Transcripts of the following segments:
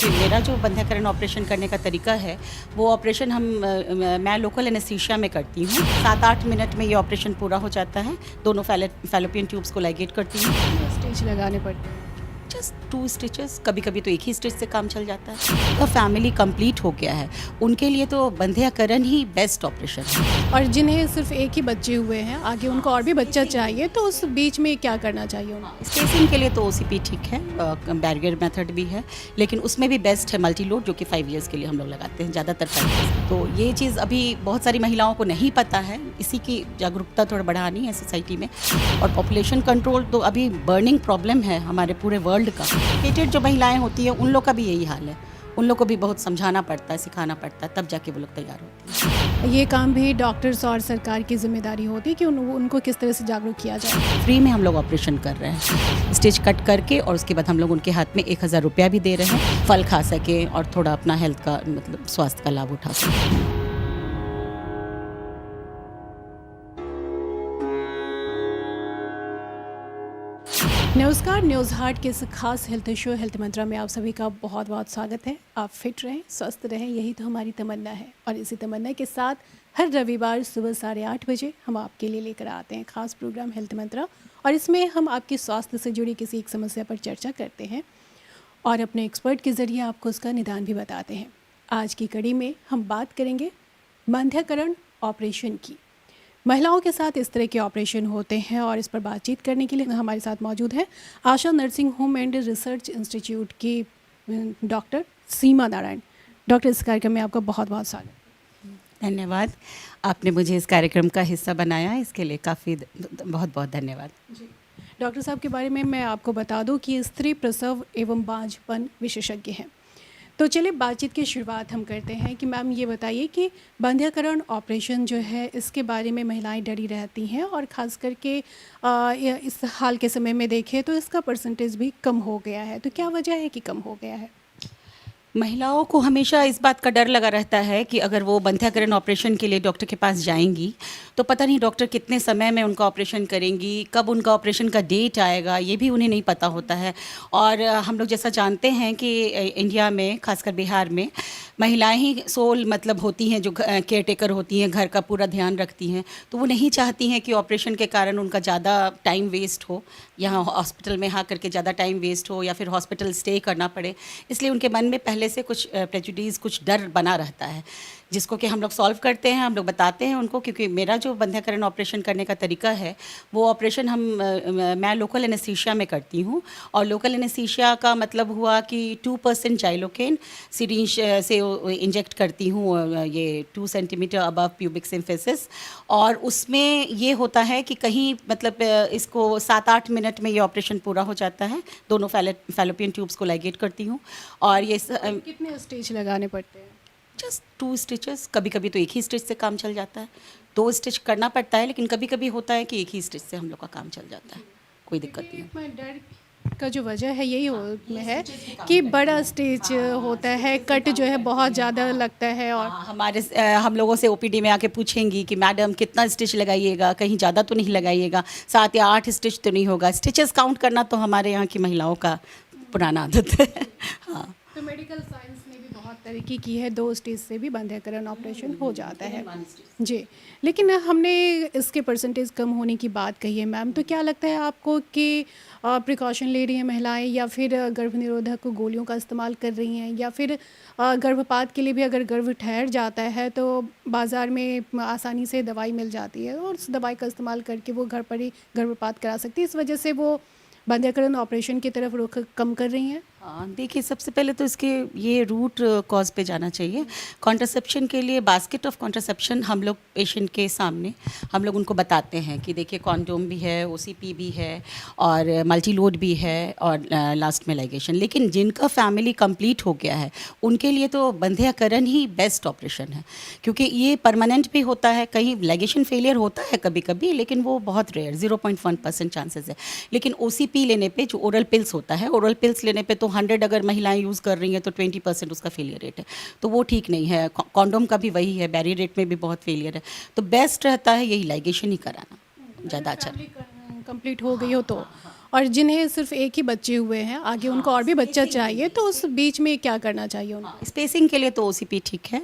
जी, मेरा जो बंध्याकरण ऑपरेशन करने का तरीका है, वो ऑपरेशन मैं लोकल एनेस्थीसिया में करती हूँ। 7-8 मिनट में ये ऑपरेशन पूरा हो जाता है। दोनों फैलोपियन ट्यूब्स को लाइगेट करती हूँ। स्टिच लगाने पड़ते हैं। जस्ट 2 स्टिचेस, कभी-कभी तो एक ही स्टिच से काम चल जाता है। तो फैमिली कंप्लीट हो गया है, उनके लिए तो बंध्याकरण ही बेस्ट ऑपरेशन है। और जिन्हें सिर्फ एक ही बच्चे हुए हैं, आगे उनको और भी बच्चा चाहिए, तो उस बीच में क्या करना चाहिए उनको? स्पेसिंग के लिए तो ओसीपी ठीक है, बैरियर मेथड भी है, लेकिन उसमें भी बेस्ट है मल्टी लोड, जो कि 5 ईयर्स के लिए हम लोग लगाते हैं, ज़्यादातर 5 ईयर्स। तो ये चीज़ अभी बहुत सारी महिलाओं को नहीं पता है, इसी की जागरूकता थोड़ा बढ़ानी है सोसाइटी में। और पॉपुलेशन कंट्रोल तो अभी बर्निंग प्रॉब्लम है हमारे पूरे वर्ल्ड का। एजुकेटेड जो महिलाएं होती हैं, उन लोग का भी यही हाल है। उन लोग को भी बहुत समझाना पड़ता है, सिखाना पड़ता है, तब जाके वो लोग तैयार होते हैं। ये काम भी डॉक्टर्स और सरकार की जिम्मेदारी होती है कि उनको किस तरह से जागरूक किया जाए। फ्री में हम लोग ऑपरेशन कर रहे हैं, स्टिच कट करके, और उसके बाद हम लोग उनके हाथ में 1000 रुपया भी दे रहे हैं, फल खा सके और थोड़ा अपना हेल्थ का मतलब स्वास्थ्य का लाभ उठा सके। नमस्कार, न्यूज़ हार्ट के इस खास हेल्थ शो हेल्थ मंत्रा में आप सभी का बहुत बहुत स्वागत है। आप फिट रहें, स्वस्थ रहें, यही तो हमारी तमन्ना है। और इसी तमन्ना के साथ हर रविवार सुबह 8:30 बजे हम आपके लिए लेकर आते हैं खास प्रोग्राम हेल्थ मंत्रा, और इसमें हम आपके स्वास्थ्य से जुड़ी किसी एक समस्या पर चर्चा करते हैं और अपने एक्सपर्ट के ज़रिए आपको उसका निदान भी बताते हैं। आज की कड़ी में हम बात करेंगे बंध्याकरण ऑपरेशन की। महिलाओं के साथ इस तरह के ऑपरेशन होते हैं, और इस पर बातचीत करने के लिए हमारे साथ मौजूद है Asha nursing home and research institute की डॉक्टर सीमा नारायण। डॉक्टर, इस कार्यक्रम में आपका बहुत बहुत स्वागत। धन्यवाद, आपने मुझे इस कार्यक्रम का हिस्सा बनाया, इसके लिए काफ़ी बहुत बहुत धन्यवाद। जी, डॉक्टर साहब के बारे में मैं आपको बता दूं कि स्त्री प्रसव एवं बांझपन विशेषज्ञ हैं। तो चलिए बातचीत की शुरुआत हम करते हैं कि मैम ये बताइए कि बंध्याकरण ऑपरेशन जो है, इसके बारे में महिलाएं डरी रहती हैं, और ख़ास करके इस हाल के समय में देखें तो इसका परसेंटेज भी कम हो गया है। तो क्या वजह है कि कम हो गया है? महिलाओं को हमेशा इस बात का डर लगा रहता है कि अगर वो बंध्याकरण ऑपरेशन के लिए डॉक्टर के पास जाएंगी तो पता नहीं डॉक्टर कितने समय में उनका ऑपरेशन करेंगी, कब उनका ऑपरेशन का डेट आएगा, ये भी उन्हें नहीं पता होता है। और हम लोग जैसा जानते हैं कि इंडिया में, खासकर बिहार में, महिलाएं ही सोल मतलब होती हैं जो केयर टेकर होती हैं, घर का पूरा ध्यान रखती हैं। तो वो नहीं चाहती हैं कि ऑपरेशन के कारण उनका ज़्यादा टाइम वेस्ट हो, यहाँ हॉस्पिटल में आ करके ज़्यादा टाइम वेस्ट हो, या फिर हॉस्पिटल स्टे करना पड़े। इसलिए उनके मन में पहले से कुछ प्रेजुडिस, कुछ डर बना रहता है, जिसको कि हम लोग सॉल्व करते हैं, हम लोग बताते हैं उनको। क्योंकि मेरा जो बंध्याकरण ऑपरेशन करने का तरीका है, वो ऑपरेशन मैं लोकल एनेस्थीसिया में करती हूँ। और लोकल एनेस्थीसिया का मतलब हुआ कि 2% जाइलोकेन सिरिंज से इंजेक्ट करती हूँ, ये 2 सेंटीमीटर अबव प्यूबिक सिम्फिसिस। और उसमें ये होता है कि कहीं मतलब इसको 7-8 मिनट में ये ऑपरेशन पूरा हो जाता है। दोनों फैलोपियन ट्यूब्स को लाइगेट करती हूँ। और ये कितने स्टिच लगाने पड़ते हैं? जस्ट 2 स्टिचेस, कभी-कभी तो एक ही स्टिच से काम चल जाता है। 2 स्टिच करना पड़ता है, लेकिन कभी-कभी होता है कि एक ही स्टिच से हम लोग का काम चल जाता है, कोई दिक्कत नहीं है। डर का जो वजह है यही है कि बड़ा स्टेज होता है, कट जो है बहुत ज़्यादा लगता है। और हम लोगों से ओपीडी में आके पूछेंगी कि मैडम कितना स्टिच लगाइएगा, कहीं ज़्यादा तो नहीं लगाइएगा, 7 या 8 स्टिच तो नहीं होगा। स्टिचेस काउंट करना तो हमारे यहाँ की महिलाओं का पुराना आदत है। हाँ, तो मेडिकल साइंस ने भी बहुत तरक्की की है, 2 स्टेज से भी बंध्याकरण ऑपरेशन हो जाता है। जी, लेकिन हमने इसके परसेंटेज कम होने की बात कही है मैम, तो क्या लगता है आपको कि प्रिकॉशन ले रही हैं महिलाएं, या फिर गर्भ निरोधक गोलियों का इस्तेमाल कर रही हैं, या फिर गर्भपात के लिए भी अगर गर्भ ठहर जाता है तो बाज़ार में आसानी से दवाई मिल जाती है, और उस दवाई का इस्तेमाल करके वो घर पर ही गर्भपात करा सकती है, इस वजह से वो बंध्याकरण ऑपरेशन की तरफ रुख कम कर रही हैं? हाँ, देखिए, सबसे पहले तो इसके ये रूट कॉज पे जाना चाहिए। कॉन्ट्रासेप्शन के लिए बास्केट ऑफ कॉन्ट्रासेप्शन हम लोग पेशेंट के सामने हम लोग उनको बताते हैं कि देखिए कॉन्डोम भी है, ओसीपी भी है, और मल्टी लोड भी है, और लास्ट में लाइगेशन। लेकिन जिनका फैमिली कंप्लीट हो गया है, उनके लिए तो बंध्याकरण ही बेस्ट ऑपरेशन है, क्योंकि ये परमानेंट भी होता है। कहीं लाइगेशन फेलियर होता है कभी कभी, लेकिन वो बहुत रेयर, 0.1% चांसेस है। लेकिन ओसीपी लेने पे, जो ओरल पिल्स होता है, ओरल पिल्स लेने पे तो 100 अगर महिलाएं यूज़ कर रही हैं तो 20% उसका फेलियर रेट है, तो वो ठीक नहीं है। कॉन्डोम का भी वही है, बैरियर रेट में भी बहुत फेलियर है। तो बेस्ट रहता है यही लाइगेशन ही कराना, ज़्यादा अच्छा। कंप्लीट हो गई हो तो। और जिन्हें सिर्फ एक ही बच्चे हुए हैं, आगे उनको और भी बच्चा चाहिए, तो उस बीच में क्या करना चाहिए उनको? स्पेसिंग के लिए तो ओसीपी ठीक है,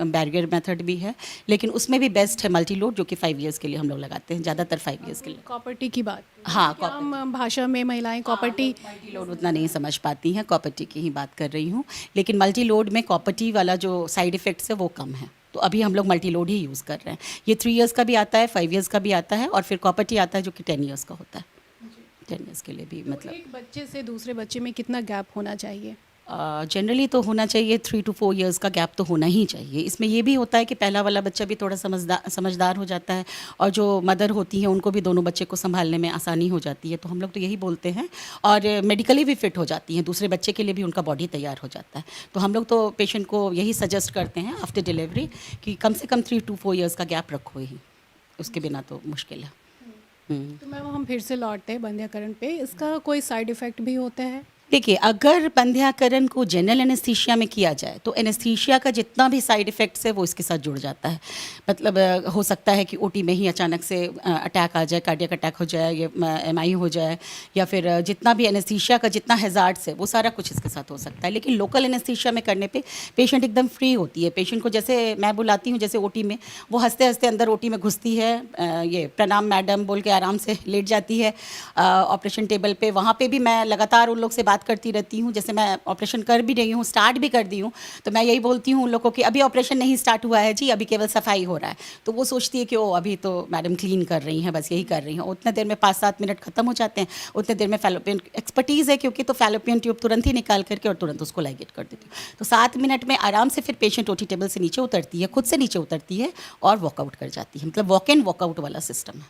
बैरियर मेथड भी है, लेकिन उसमें भी बेस्ट है मल्टी लोड, जो कि 5 इयर्स के लिए हम लोग लगाते हैं, ज़्यादातर 5 इयर्स के लिए। कॉपर्टी की बात, हाँ, क्या आम भाषा में महिलाएं कॉपर्टी मल्टी लोड उतना नहीं समझ पाती हैं, कॉपर्टी की ही बात कर रही हूँ, लेकिन मल्टी लोड में कॉपर्टी वाला जो साइड इफ़ेक्ट्स है वो कम है, तो अभी हम लोग मल्टी लोड ही यूज़ कर रहे हैं। ये 3 इयर्स का भी आता है, 5 इयर्स का भी आता है, और फिर कॉपर्टी आता है जो कि 10 इयर्स का होता है। 10 इयर्स के लिए भी मतलब एक बच्चे से दूसरे बच्चे में कितना गैप होना चाहिए? जनरली तो होना चाहिए 3 to 4 इयर्स का गैप तो होना ही चाहिए। इसमें ये भी होता है कि पहला वाला बच्चा भी थोड़ा समझदार हो जाता है, और जो मदर होती हैं उनको भी दोनों बच्चे को संभालने में आसानी हो जाती है, तो हम लोग तो यही बोलते हैं, और मेडिकली भी फिट हो जाती हैं, दूसरे बच्चे के लिए भी उनका बॉडी तैयार हो जाता है। तो हम लोग तो पेशेंट को यही सजेस्ट करते हैं आफ्टर डिलीवरी कि कम से कम 3 to 4 इयर्स का गैप रखो ही, उसके बिना तो मुश्किल है। तो मैम हम फिर से लौटते हैं बंध्याकरण पे, इसका कोई साइड इफ़ेक्ट भी होता है? देखिए, अगर बंध्याकरण को जनरल एनेस्थीसिया में किया जाए तो एनेस्थीसिया का जितना भी साइड इफ़ेक्ट्स है वो इसके साथ जुड़ जाता है। मतलब हो सकता है कि ओटी में ही अचानक से अटैक आ जाए, कार्डियक अटैक हो जाए, या एमआई हो जाए, या फिर जितना भी एनेस्थीसिया का जितना हैज़ार्ड्स है वो सारा कुछ इसके साथ हो सकता है। लेकिन लोकल एनेस्थीसिया में करने पे पेशेंट एकदम फ्री होती है। पेशेंट को जैसे मैं बुलाती हूँ, जैसे ओटी में, वो हंसते हंसते अंदर ओटी में घुसती है, ये प्रणाम मैडम बोल के आराम से लेट जाती है ऑपरेशन टेबल पे। वहाँ पे भी मैं लगातार उन लोग से बात करती रहती हूँ, जैसे मैं ऑपरेशन कर भी रही हूँ, स्टार्ट भी कर दी हूँ, तो मैं यही बोलती हूँ उन लोगों को कि अभी ऑपरेशन नहीं स्टार्ट हुआ है जी, अभी केवल सफाई हो रहा है। तो वो सोचती है कि ओ अभी तो मैडम क्लीन कर रही हैं, बस यही कर रही हैं। उतने देर में 5-7 मिनट खत्म हो जाते हैं, उतने देर में फैलोपियन एक्सपर्टीज़ है क्योंकि, तो फैलोपियन ट्यूब तुरंत ही निकाल करके और तुरंत उसको लाइगेट कर देती हूँ। तो 7 मिनट में आराम से फिर पेशेंट ओटी टेबल से नीचे उतरती है, खुद से नीचे उतरती है और वॉकआउट कर जाती है। मतलब वॉक इन वॉकआउट वाला सिस्टम है,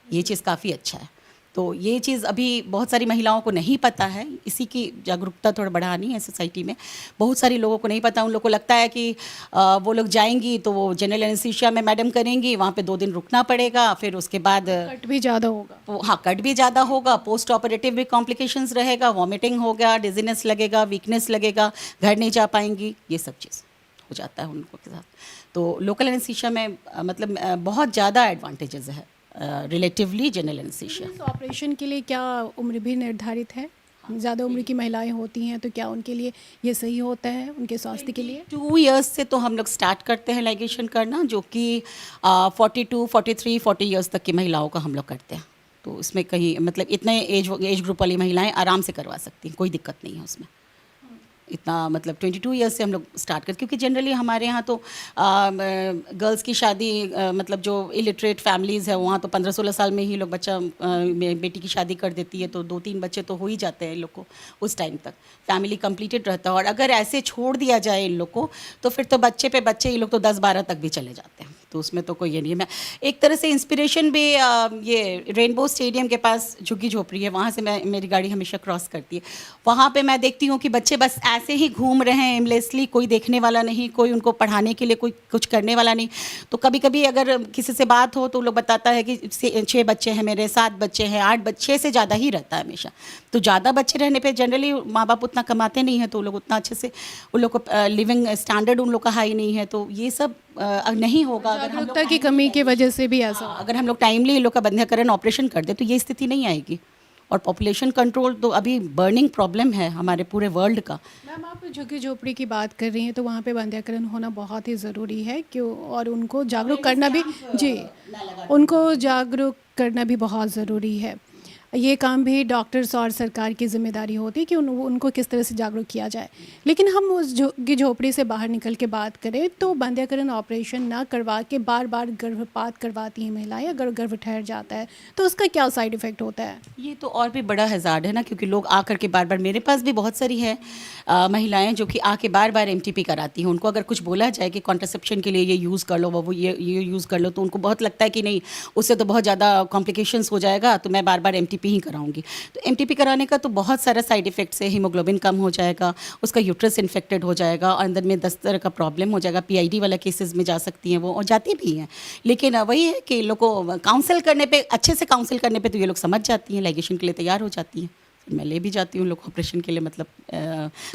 ये चीज़ काफ़ी अच्छा है। तो ये चीज़ अभी बहुत सारी महिलाओं को नहीं पता है, इसी की जागरूकता थोड़ा बढ़ानी है सोसाइटी में। बहुत सारी लोगों को नहीं पता, उन लोगों को लगता है कि वो लोग जाएंगी तो वो जनरल एनेस्थीसिया में मैडम करेंगी, वहाँ पे 2 दिन रुकना पड़ेगा, फिर उसके बाद कट भी ज़्यादा होगा। हाँ, कट भी ज़्यादा होगा, पोस्ट ऑपरेटिव भी कॉम्प्लिकेशंस रहेगा, वॉमिटिंग होगा, डिजीनेस लगेगा, वीकनेस लगेगा, घर नहीं जा पाएंगी, ये सब चीज़ हो जाता है उन लोगों के साथ। तो लोकल एनेस्थीसिया में मतलब बहुत ज़्यादा एडवांटेजेस है रिलेटिवली जनरल एनेस्थीसिया। इस ऑपरेशन के लिए क्या उम्र भी निर्धारित है? ज़्यादा उम्र की महिलाएं होती हैं तो क्या उनके लिए ये सही होता है, उनके स्वास्थ्य के लिए? 2 इयर्स से तो हम लोग स्टार्ट करते हैं लाइगेशन करना, जो कि 42, 43, 40 इयर्स तक की महिलाओं का हम लोग करते हैं। तो इसमें कहीं मतलब इतने एज ग्रुप वाली महिलाएं आराम से करवा सकती हैं, कोई दिक्कत नहीं है उसमें। इतना मतलब 22 इयर्स से हम लोग स्टार्ट कर, क्योंकि जनरली हमारे यहाँ तो गर्ल्स की शादी मतलब जो इलिटरेट फैमिलीज़ है वहाँ तो 15-16 साल में ही लोग बच्चा बेटी की शादी कर देती है, तो 2-3 बच्चे तो हो ही जाते हैं इन लोग को उस टाइम तक, फैमिली कंप्लीटेड रहता है। और अगर ऐसे छोड़ दिया जाए इन लोग को तो फिर तो बच्चे पे बच्चे ये लोग तो 10-12 तक भी चले जाते हैं, तो उसमें तो कोई ये नहीं है। मैं एक तरह से इंस्पिरेशन भी ये रेनबो स्टेडियम के पास झुग्गी झोपड़ी है, वहाँ से मैं मेरी गाड़ी हमेशा क्रॉस करती है। वहाँ पे मैं देखती हूँ कि बच्चे बस ऐसे ही घूम रहे हैं एमलेसली, कोई देखने वाला नहीं, कोई उनको पढ़ाने के लिए कोई कुछ करने वाला नहीं। तो कभी कभी अगर किसी से बात हो तो लोग बताता है कि 6 बच्चे हैं मेरे, 7 बच्चे हैं, 8 बच्चे से ज़्यादा ही रहता है हमेशा। तो ज़्यादा बच्चे रहने पे जनरली माँ बाप उतना कमाते नहीं हैं, तो लोग उतना अच्छे से उन लोग को लिविंग स्टैंडर्ड उन लोग का हाई नहीं है, तो ये सब नहीं होगा। अगर हम जागरूकता की कमी की वजह से भी ऐसा होगा। अगर हम लोग टाइमली इन लोग का बंध्याकरण ऑपरेशन कर दे तो ये स्थिति नहीं आएगी। और पॉपुलेशन कंट्रोल तो अभी बर्निंग प्रॉब्लम है हमारे पूरे वर्ल्ड का। मैम आप झुग्गी झोपड़ी की बात कर रही हैं, तो वहाँ पे बंध्याकरण होना बहुत ही ज़रूरी है, क्यों? और उनको जागरूक करना भी, जी, उनको जागरूक करना भी बहुत ज़रूरी है। ये काम भी डॉक्टर्स और सरकार की जिम्मेदारी होती है कि उनको किस तरह से जागरूक किया जाए। लेकिन हम उस झुग्गी झोपड़ी से बाहर निकल के बात करें तो बंध्याकरण ऑपरेशन ना करवा के बार बार गर्भपात करवाती हैं महिलाएं, अगर गर्भ ठहर जाता है तो उसका क्या साइड इफ़ेक्ट होता है? ये तो और भी बड़ा हैज़ार्ड है ना, क्योंकि लोग आकर के बार बार, मेरे पास भी बहुत सारी है महिलाएं जो कि आके बार बार एमटीपी कराती हैं। उनको अगर कुछ बोला जाए कि कॉन्ट्रासेप्शन के लिए ये यूज़ कर लो, वो ये यूज़ कर लो, तो उनको बहुत लगता है कि नहीं, उससे तो बहुत ज़्यादा कॉम्प्लिकेशंस हो जाएगा, तो मैं बार बार एमटीपी ही कराऊंगी। तो एमटीपी कराने का तो बहुत सारा साइड इफेक्ट्स है। हीमोग्लोबिन कम हो जाएगा, उसका यूट्रस इन्फेक्टेड हो जाएगा, और अंदर में 10 तरह का प्रॉब्लम हो जाएगा। पीआईडी वाला केसेस में जा सकती हैं वो, और जाती भी हैं। लेकिन वही है कि लोग को काउंसिल करने पे, अच्छे से काउंसिल करने पे तो ये लोग समझ जाती हैं, लाइगेशन के लिए तैयार हो जाती हैं। मैं ले भी जाती हूँ लोग ऑपरेशन के लिए, मतलब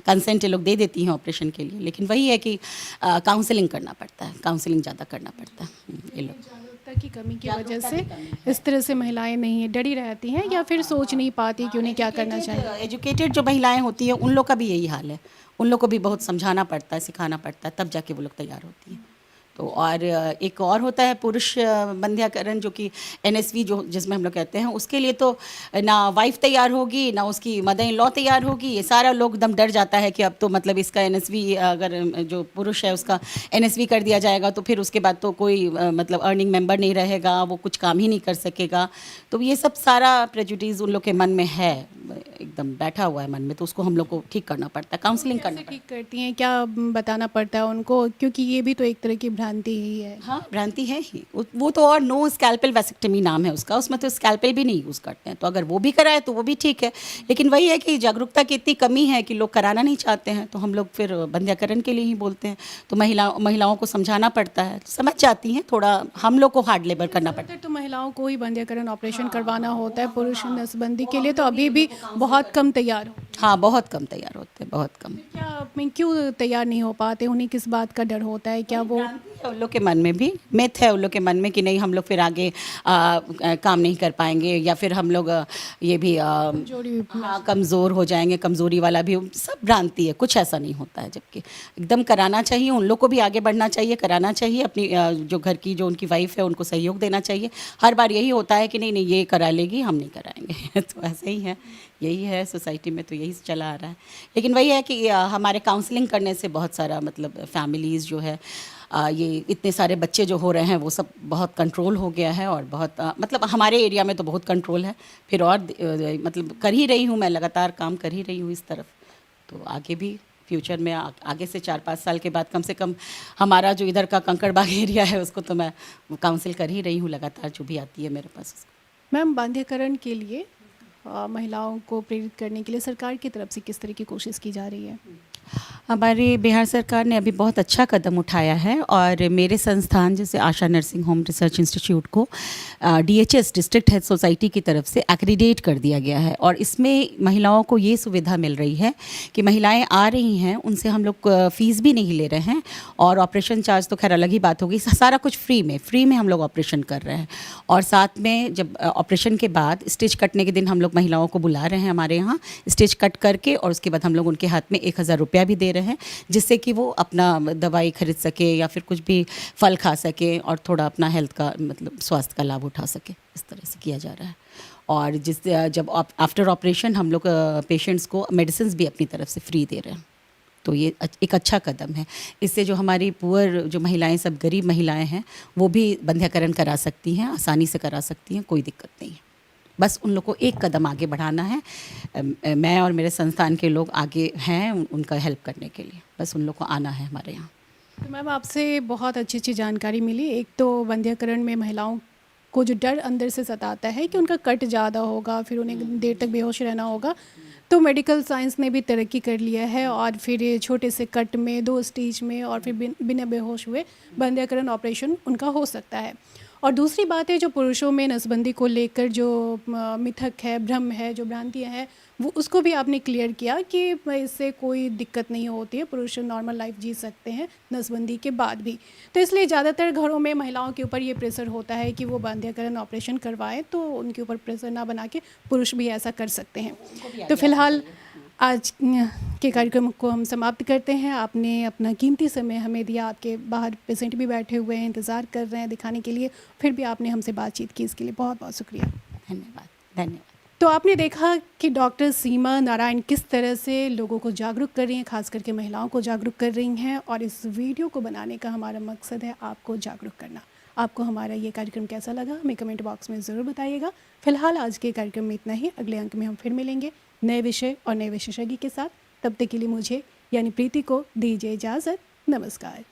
कंसेंट ये लोग दे देती हैं ऑपरेशन के लिए। लेकिन वही है कि काउंसलिंग करना पड़ता है, काउंसलिंग ज़्यादा करना पड़ता है ये लोग। जागरूकता की कमी की वजह से इस तरह से महिलाएं नहीं डरी रहती हैं या फिर सोच नहीं पाती कि उन्हें क्या करना चाहिए। एजुकेटेड जो महिलाएं होती हैं उन लोग का भी यही हाल है, उन लोग को भी बहुत समझाना पड़ता है, सिखाना पड़ता है, तब जाके वो लोग तैयार होती हैं। तो और एक और होता है पुरुष बंध्याकरण, जो कि एनएसवी जो जिसमें हम लोग कहते हैं, उसके लिए तो ना वाइफ तैयार होगी ना उसकी मदर इन लॉ तैयार होगी। ये सारा लोग एकदम डर जाता है कि अब तो मतलब इसका एनएसवी, अगर जो पुरुष है उसका एनएसवी कर दिया जाएगा तो फिर उसके बाद तो कोई मतलब अर्निंग मेंबर नहीं रहेगा, वो कुछ काम ही नहीं कर सकेगा। तो ये सब सारा प्रेजुडिस उन लोग के मन में है, एकदम बैठा हुआ है मन में, तो उसको हम लोग को ठीक करना पड़ता है, काउंसलिंग करना कैसे पड़ता है। ठीक करती हैं, क्या बताना पड़ता है उनको, क्योंकि ये भी तो एक तरह की भ्रांति ही है। हाँ, भ्रांति है ही वो तो। और नो स्कैल्पेल वैसेक्टमी नाम है उसका, उसमें तो स्कैल्पेल भी नहीं यूज़ करते हैं, तो अगर वो भी कराए तो वो भी ठीक है। लेकिन वही है कि जागरूकता की इतनी कमी है कि लोग कराना नहीं चाहते हैं, तो हम लोग फिर बंध्याकरण के लिए ही बोलते हैं। तो महिलाओं को समझाना पड़ता है, समझ जाती हैं, थोड़ा हम लोग को हार्ड लेबर करना पड़ता है। ज़्यादातर तो महिलाओं को ही बंध्याकरण ऑपरेशन करवाना होता है, पुरुष नसबंदी के लिए तो अभी भी बहुत कम तैयार हो। हाँ, बहुत कम तैयार होते हैं, बहुत कम। क्या क्यों तैयार नहीं हो पाते, उन्हें किस बात का डर होता है, क्या वो भ्रांति है उन लोग के मन में भी, मिथ है उन लोग के मन में कि नहीं हम लोग फिर आगे काम नहीं कर पाएंगे, या फिर हम लोग ये भी जोड़ी हाँ, कमज़ोर हो जाएंगे, कमज़ोरी वाला भी सब भ्रांति है, कुछ ऐसा नहीं होता है। जबकि एकदम कराना चाहिए, उन लोग को भी आगे बढ़ना चाहिए, कराना चाहिए। अपनी जो घर की जो उनकी वाइफ है उनको सहयोग देना चाहिए। हर बार यही होता है कि नहीं नहीं ये करा लेगी, हम नहीं कराएंगे तो ऐसे ही है, यही है सोसाइटी में, तो यही चला आ रहा है। लेकिन वही है कि हमारे काउंसलिंग करने से बहुत सारा मतलब फैमिलीज़ जो है, ये इतने सारे बच्चे जो हो रहे हैं वो सब बहुत कंट्रोल हो गया है, और बहुत मतलब हमारे एरिया में तो बहुत कंट्रोल है। फिर और मतलब कर ही रही हूँ मैं, लगातार काम कर ही रही हूँ इस तरफ। तो आगे भी फ्यूचर में आगे से 4-5 साल के बाद कम से कम हमारा जो इधर का कंकड़बाग एरिया है उसको तो मैं काउंसिल कर ही रही हूँ लगातार, जो भी आती है मेरे पास। मैम बंध्याकरण के लिए महिलाओं को प्रेरित करने के लिए सरकार की तरफ से किस तरह की कोशिश की जा रही है? हमारी बिहार सरकार ने अभी बहुत अच्छा कदम उठाया है, और मेरे संस्थान जैसे आशा नर्सिंग होम रिसर्च इंस्टीट्यूट को DHS डिस्ट्रिक्ट हेल्थ सोसाइटी की तरफ से एक्रीडेट कर दिया गया है। और इसमें महिलाओं को ये सुविधा मिल रही है कि महिलाएं आ रही हैं, उनसे हम लोग फ़ीस भी नहीं ले रहे हैं, और ऑपरेशन चार्ज तो खैर अलग ही बात होगी, सारा कुछ फ्री में हम लोग ऑपरेशन कर रहे हैं। और साथ में जब ऑपरेशन के बाद स्टिच कटने के दिन हम लोग महिलाओं को बुला रहे हैं हमारे यहाँ, स्टिच कट करके, और उसके बाद हम लोग उनके हाथ में 1000 रुपया भी दे रहे हैं, जिससे कि वो अपना दवाई खरीद सके या फिर कुछ भी फल खा सके, और थोड़ा अपना हेल्थ का मतलब स्वास्थ्य का लाभ उठा सके। इस तरह से किया जा रहा है। और जब आफ्टर ऑपरेशन हम लोग पेशेंट्स को मेडिसिन भी अपनी तरफ से फ्री दे रहे हैं। तो ये एक अच्छा कदम है। इससे जो हमारी पुअर जो महिलाएं, सब गरीब महिलाएं हैं, वो भी बंध्याकरण करा सकती हैं, आसानी से करा सकती हैं, कोई दिक्कत नहीं है। बस उन लोग को एक कदम आगे बढ़ाना है। मैं और मेरे संस्थान के लोग आगे हैं उनका हेल्प करने के लिए, बस उन लोग को आना है हमारे यहाँ। तो मैम आपसे बहुत अच्छी जानकारी मिली। एक तो बंध्याकरण में महिलाओं को जो डर अंदर से सताता है कि उनका कट ज़्यादा होगा, फिर उन्हें देर तक बेहोश रहना होगा, तो मेडिकल साइंस ने भी तरक्की कर लिया है, और फिर ये छोटे से कट में 2 स्टेज में और फिर बिना बेहोश हुए बंध्याकरण ऑपरेशन उनका हो सकता है। और दूसरी बात है, जो पुरुषों में नसबंदी को लेकर जो मिथक है, भ्रम है, जो भ्रांतियाँ हैं, वो उसको भी आपने क्लियर किया कि इससे कोई दिक्कत नहीं होती है, पुरुष नॉर्मल लाइफ जी सकते हैं नसबंदी के बाद भी। तो इसलिए ज़्यादातर घरों में महिलाओं के ऊपर ये प्रेशर होता है कि वो बंध्याकरण ऑपरेशन करवाएं, तो उनके ऊपर प्रेशर ना बना के पुरुष भी ऐसा कर सकते हैं। तो फिलहाल आज के कार्यक्रम को हम समाप्त करते हैं। आपने अपना कीमती समय हमें दिया, आपके बाहर पेशेंट भी बैठे हुए हैं, इंतज़ार कर रहे हैं दिखाने के लिए, फिर भी आपने हमसे बातचीत की, इसके लिए बहुत बहुत शुक्रिया। धन्यवाद, धन्यवाद। तो आपने देखा कि डॉक्टर सीमा नारायण किस तरह से लोगों को जागरूक कर रही हैं, खास करके महिलाओं को जागरूक कर रही हैं, और इस वीडियो को बनाने का हमारा मकसद है आपको जागरूक करना। आपको हमारा ये कार्यक्रम कैसा लगा हमें कमेंट बॉक्स में ज़रूर बताइएगा। फिलहाल आज के कार्यक्रम में इतना ही। अगले अंक में हम फिर मिलेंगे नए विषय और नए विशेषज्ञ के साथ। तब तक के लिए मुझे यानी प्रीति को दीजिए इजाज़त। नमस्कार।